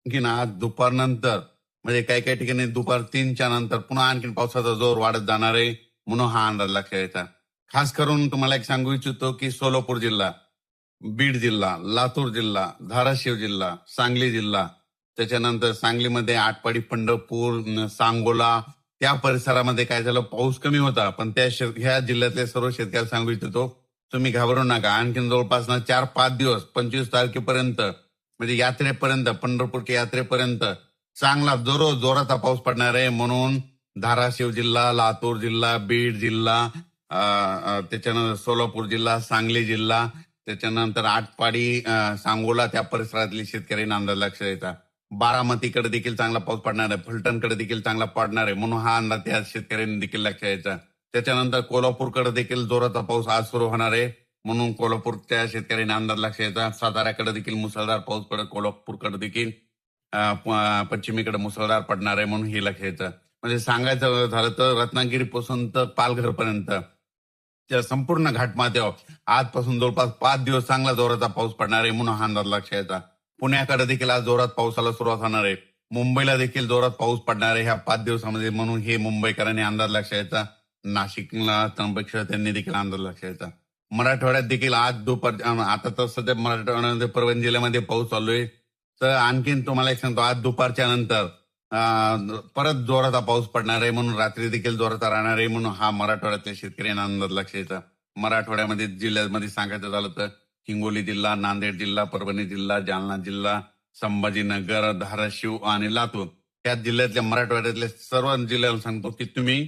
आणखीन आज दुपारनंतर म्हणजे काही काही ठिकाणी दुपार 3च्या नंतर पुन्हा आणखीन पावसाचा जोर वाढत जाणार आहे, म्हणून हा अंदाज लक्षात यायचा. खास करून तुम्हाला एक सांगू इच्छितो की सोलापूर जिल्हा, बीड जिल्हा, लातूर जिल्हा, धाराशिव जिल्हा, सांगली जिल्हा, त्याच्यानंतर सांगलीमध्ये आटपाडी, पंढरपूर, सांगोला त्या परिसरामध्ये काय झालं, पाऊस कमी होता. पण ह्या जिल्ह्यातले सर्व शेतकऱ्याला सांगू इच्छितो, तुम्ही घाबरू नका. आणखीन जवळपास 4-5 दिवस 25 तारखेपर्यंत म्हणजे यात्रेपर्यंत, पंढरपूरच्या यात्रेपर्यंत चांगला दररोज जोराचा पाऊस पडणार आहे. म्हणून धाराशिव जिल्हा, लातूर जिल्हा, बीड जिल्हा, त्याच्यानंतर सोलापूर जिल्हा, सांगली जिल्हा, त्याच्यानंतर आटपाडी, सांगोला त्या परिसरातली शेतकऱ्यांना अंदाज लक्षात येतात. बारामतीकडे देखील चांगला पाऊस पडणार आहे, फलटणकडे देखील चांगला पडणार आहे, म्हणून हा अंदाज त्या शेतकऱ्यांनी देखील लक्षात यायचा. त्याच्यानंतर कोल्हापूरकडे देखील जोराचा पाऊस आज सुरू होणार आहे, म्हणून कोल्हापूरच्या शेतकऱ्यांना अंदाज लक्षात यायचा. साताऱ्याकडे देखील मुसळधार पाऊस पडत, कोल्हापूरकडे देखील पश्चिमेकडे मुसळधार पडणार आहे, म्हणून हे लक्षात यायचं. म्हणजे सांगायचं झालं तर रत्नागिरीपासून तर पालघरपर्यंत त्या संपूर्ण घाटमाथ्यावर आजपासून जवळपास 5 दिवस चांगला जोराचा पाऊस पडणार आहे, म्हणून हा अंदाज लक्षात यायचा. पुण्याकडे देखील आज जोरात पावसाला सुरुवात होणार आहे. मुंबईला देखील जोरात पाऊस पडणार आहे ह्या 5 दिवसामध्ये, म्हणून हे मुंबईकरांनी अंदाज लक्षात यायचा. नाशिकला, त्र्यंबकेश्वर त्यांनी देखील अंदाज लक्षात यायचा. मराठवाड्यात देखील आज दुपार, आता तर सध्या मराठवाड्यामध्ये परभणी जिल्ह्यामध्ये पाऊस चालू आहे. तर आणखीन तुम्हाला एक सांगतो, आज दुपारच्या नंतर परत जोराचा पाऊस पडणार आहे, म्हणून रात्री देखील जोराचा राहणार आहे, म्हणून हा मराठवाड्यातल्या शेतकऱ्यांना अंदाज लक्षात यायचा. मराठवाड्यामध्ये जिल्ह्यामध्ये सांगायचं झालं तर हिंगोली जिल्हा, नांदेड जिल्हा, परभणी जिल्हा, जालना जिल्हा, संभाजीनगर, धाराशिव आणि लातूर या जिल्ह्यातल्या मराठवाड्यातल्या सर्व जिल्ह्याला सांगतो की तुम्ही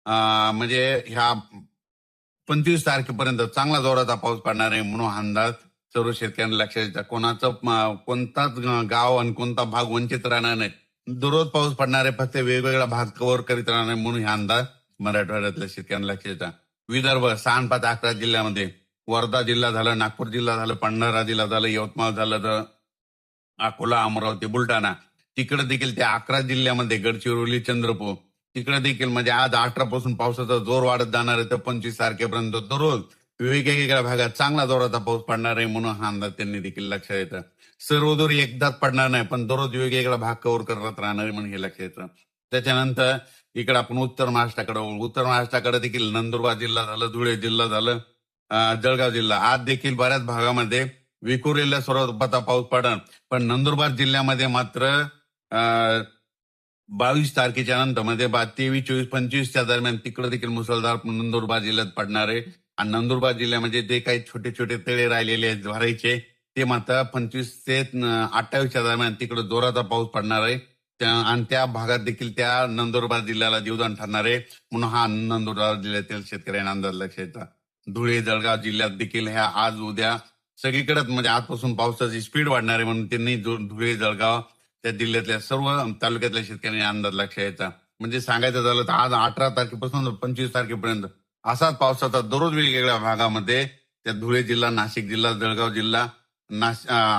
म्हणजे ह्या 25 तारखेपर्यंत चांगला जोराचा पाऊस पडणार आहे, म्हणून अंदाज सर्व शेतकऱ्यांना लक्षात यायचा. कोणताच गाव आणि कोणता भाग वंचित राहणार नाही. दररोज पाऊस पडणार आहे, फक्त वेगवेगळा भाग कव्हर करीत राहणार आहे, म्हणून हा अंदाज मराठवाड्यातल्या शेतकऱ्यांना लक्षात यायचा. विदर्भ 6-5-11 जिल्ह्यामध्ये वर्धा जिल्हा झालं, नागपूर जिल्हा झालं, भंडारा जिल्हा झालं, यवतमाळ झालं, तर अकोला, अमरावती, बुलढाणा तिकडे देखील त्या 11 जिल्ह्यामध्ये गडचिरोली, चंद्रपूर तिकडे देखील म्हणजे आज 18 पासून पावसाचा जोर वाढत जाणार आहे, तर 25 तारखेपर्यंत दररोज वेगवेगळ्या भागात चांगला जोराचा पाऊस पडणार आहे, म्हणून हा अंदाज त्यांनी देखील लक्षात येतं. सर्वदूर एकदाच पडणार नाही, पण दररोज वेगवेगळा भाग कव्हर करत राहणार आहे, म्हणून हे लक्षात येतं. त्याच्यानंतर इकडे आपण उत्तर महाराष्ट्राकडे देखील नंदुरबार जिल्हा झालं, धुळे जिल्हा झालं, जळगाव जिल्हा आज देखील बऱ्याच भागामध्ये विखुरलेल्या स्वरूपाचा पाऊस पडणार. पण नंदुरबार जिल्ह्यामध्ये मात्र 22 तारखेच्या नंतर म्हणजे 23, 24, 25च्या दरम्यान तिकडे देखील मुसळधार नंदुरबार जिल्ह्यात पडणार आहे. आणि नंदुरबार जिल्ह्यामध्ये जे काही छोटे छोटे तळे राहिलेले आहेत भरायचे, ते मात्र 25 ते 28च्या दरम्यान तिकडे जोराचा पाऊस पडणार आहे. आणि त्या भागात देखील त्या नंदुरबार जिल्ह्याला जीवदान ठरणार आहे, म्हणून हा नंदुरबार जिल्ह्यातील शेतकऱ्यांना अंदाज लक्षात येतात. धुळे, जळगाव जिल्ह्यात देखील ह्या आज उद्या सगळीकडे म्हणजे आजपासून पावसाची स्पीड वाढणार आहे, म्हणून त्यांनी धुळे, जळगाव त्या जिल्ह्यातल्या सर्व तालुक्यातल्या शेतकऱ्यांनी अंदाज लक्षात यायचा. म्हणजे सांगायचं झालं तर आज 18 तारखेपासून 25 तारखेपर्यंत असाच पावसाचा दररोज वेगवेगळ्या भागामध्ये त्या धुळे जिल्हा, नाशिक जिल्हा, जळगाव जिल्हा,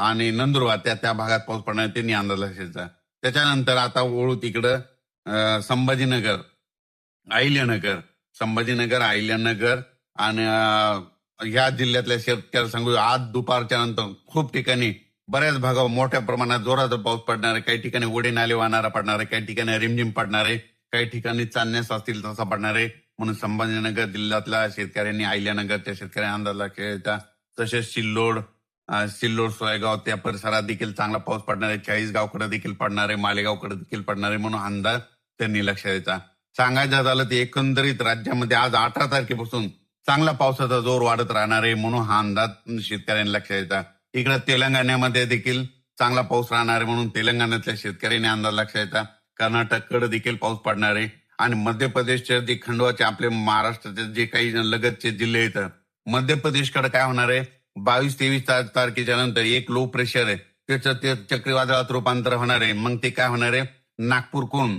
आणि नंदुरबार त्या भागात पाऊस पडणार त्यांनी अंदाज लक्षात यायचा. त्याच्यानंतर आता वळू तिकडं संभाजीनगर, अहिल्यानगर आणि ह्या जिल्ह्यातल्या शेतकऱ्याला सांगू, आज दुपारच्या नंतर खूप ठिकाणी बऱ्याच भागावर मोठ्या प्रमाणात जोराचा पाऊस पडणार आहे. काही ठिकाणी ओढे नाले वाहणारा पडणार आहे, काही ठिकाणी रिमझिम पडणार आहे, काही ठिकाणी चांदण्यास असतील तसा पडणार आहे, म्हणून संभाजीनगर जिल्ह्यातल्या शेतकऱ्यांनी, अहिल्यानगरच्या शेतकऱ्यांनी अंदाज लक्षात यायचा. तसेच सिल्लोड, सोयगाव त्या परिसरात देखील चांगला पाऊस पडणार आहे. चाळीसगावकडे देखील पडणार आहे, मालेगावकडे देखील पडणार आहे, म्हणून अंदाज त्यांनी लक्षात यायचा. सांगायचं झालं तर एकंदरीत राज्यामध्ये आज 18 तारखेपासून चांगला पावसाचा जोर वाढत राहणार आहे, म्हणून हा अंदाज शेतकऱ्यांनी लक्षात यायचा. इकडे तेलंगणामध्ये देखील चांगला पाऊस राहणार आहे, म्हणून तेलंगणातल्या शेतकऱ्यांनी अंदाज लक्षात यायचा. कर्नाटककडे देखील पाऊस पडणार आहे आणि मध्य प्रदेशचे जे खंडवाचे आपले महाराष्ट्राचे जे काही लगतचे जिल्हे आहेत, मध्य प्रदेशकडे काय होणार आहे, 22-23 तारखेच्या नंतर एक लो प्रेशर आहे, त्याचं ते चक्रीवादळात रूपांतर होणार आहे. मग ते काय होणार आहे, नागपूरकडून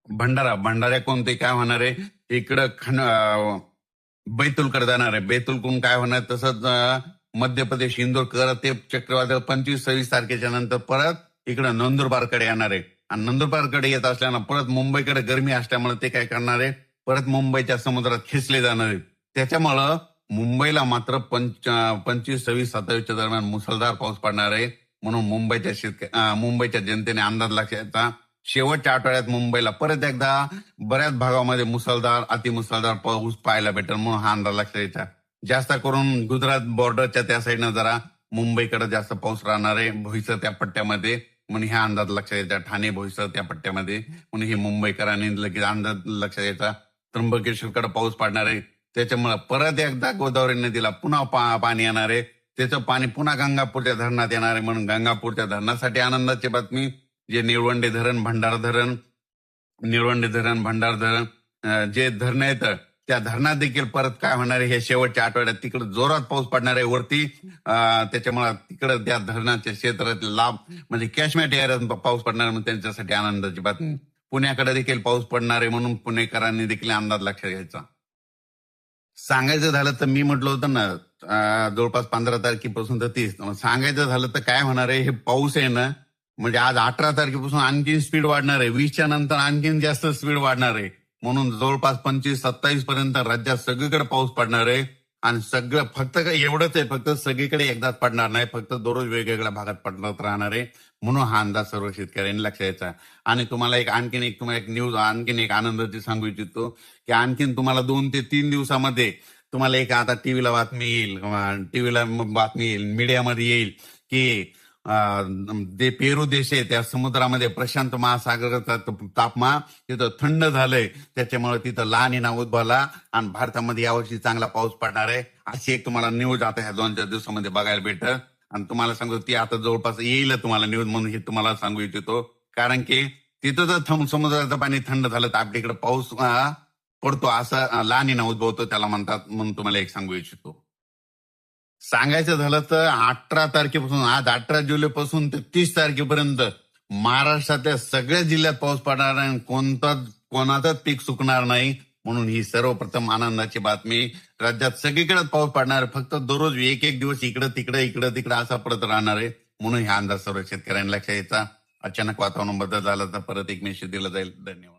भंडाऱ्याकडून ते काय होणार आहे, इकडं बैतूलकडे जाणार आहे. बैतूलकडून काय होणार, तसंच मध्य प्रदेश इंदोर करत ते चक्रीवादळ 25-26 तारखेच्या नंतर परत इकडं नंदुरबारकडे येणार आहे. आणि नंदुरबारकडे येत असल्यानं परत मुंबईकडे गरमी असल्यामुळे ते काय करणार आहे, परत मुंबईच्या समुद्रात खेचले जाणार आहे. त्याच्यामुळं मुंबईला मात्र 25, 26, 27च्या दरम्यान मुसळधार पाऊस पडणार आहे, म्हणून मुंबईच्या जनतेने अंदाज लक्षात शेवटच्या आठवड्यात मुंबईला परत एकदा बऱ्याच भागामध्ये मुसळधार अतिमुसळधार पाऊस पाहायला भेटेल म्हणून हा अंदाज लक्षात यायचा. जास्त करून गुजरात बॉर्डरच्या त्या साईडनं जरा मुंबईकडे जास्त पाऊस राहणार आहे, भोईसर त्या पट्ट्यामध्ये, म्हणून ह्या अंदाज लक्षात यायचा. ठाणे भोईसर त्या पट्ट्यामध्ये म्हणून हे मुंबईकरांनी लगेच अंदाज लक्षात यायचा. त्र्यंबकेश्वरकडे पाऊस पडणार आहे, त्याच्यामुळे परत एकदा गोदावरी नदीला पुन्हा पाणी येणार आहे. त्याचं पाणी पुन्हा गंगापूरच्या धरणात येणार आहे, म्हणून गंगापूरच्या धरणासाठी आनंदाची बातमी. जे निळवंडे धरण, भंडारा धरण जे धरण आहेत त्या धरणात देखील परत काय होणार आहे, हे शेवटच्या आठवड्यात तिकडे जोरात पाऊस पडणार आहे वरती. त्याच्यामुळे तिकडे त्या धरणाच्या क्षेत्रातील लाभ म्हणजे कॅशमेट एरियात पाऊस पडणार, म्हणून त्यांच्यासाठी आनंदाची बातमी. पुण्याकडे देखील पाऊस पडणार आहे, म्हणून पुणेकरांनी देखील अंदाज लक्षात घ्यायचा. सांगायचं झालं तर मी म्हटलं होतं ना जवळपास 15 तारखेपासून तर 30. सांगायचं झालं तर काय होणार आहे, हे पाऊस आहे ना, म्हणजे आज 18 तारखेपासून आणखीन स्पीड वाढणार आहे, 20च्या नंतर आणखीन जास्त स्पीड वाढणार आहे. म्हणून जवळपास 25-27 पर्यंत राज्यात सगळीकडे पाऊस पडणार आहे. आणि सगळं फक्त काय एवढंच आहे, फक्त सगळीकडे एकदाच पडणार नाही, फक्त दररोज वेगवेगळ्या भागात पडत राहणार आहे. म्हणून हा अंदाज सर्व शेतकऱ्यांनी लक्षात घ्यायचा. आणि तुम्हाला आणखीन एक न्यूज, आणखीन एक आनंदाची सांगू इच्छितो की आणखीन तुम्हाला 2 ते 3 दिवसामध्ये तुम्हाला एक आता टीव्हीला बातमी येईल, मीडियामध्ये येईल की जे पेरू देश आहे त्या समुद्रामध्ये प्रशांत महासागराचा तापमान तिथं थंड झालंय, त्याच्यामुळे तिथं ला निना उद्भवला आणि भारतामध्ये यावर्षी चांगला पाऊस पडणार आहे. अशी एक तुम्हाला न्यूज आता ह्या 2-4 दिवसामध्ये बघायला भेटत. आणि तुम्हाला सांगतो ती आता जवळपास येईल तुम्हाला न्यूज, म्हणून हे तुम्हाला सांगू इच्छितो. कारण की तिथं जर समुद्राचं पाणी थंड झालं तर आपल्या इकडे पाऊस पडतो, असं ला निना उद्भवतो त्याला म्हणतात, म्हणून तुम्हाला एक सांगू इच्छितो. सांगायचं झालं तर 18 तारखेपासून, आज 18 जुलैपासून ते 30 तारखेपर्यंत महाराष्ट्रातल्या सगळ्या जिल्ह्यात पाऊस पडणार आहे. कोणाचाच पीक सुकणार नाही, म्हणून ही सर्वप्रथम आनंदाची बातमी. राज्यात सगळीकडे पाऊस पडणार आहे, फक्त दररोज एक दिवस इकडं तिकडं असा पडत राहणार आहे. म्हणून हा अंदाज सर्व शेतकऱ्यांना लक्षात यायचा. अचानक वातावरण बदल झाला तर परत एक मेसेज दिला जाईल. धन्यवाद.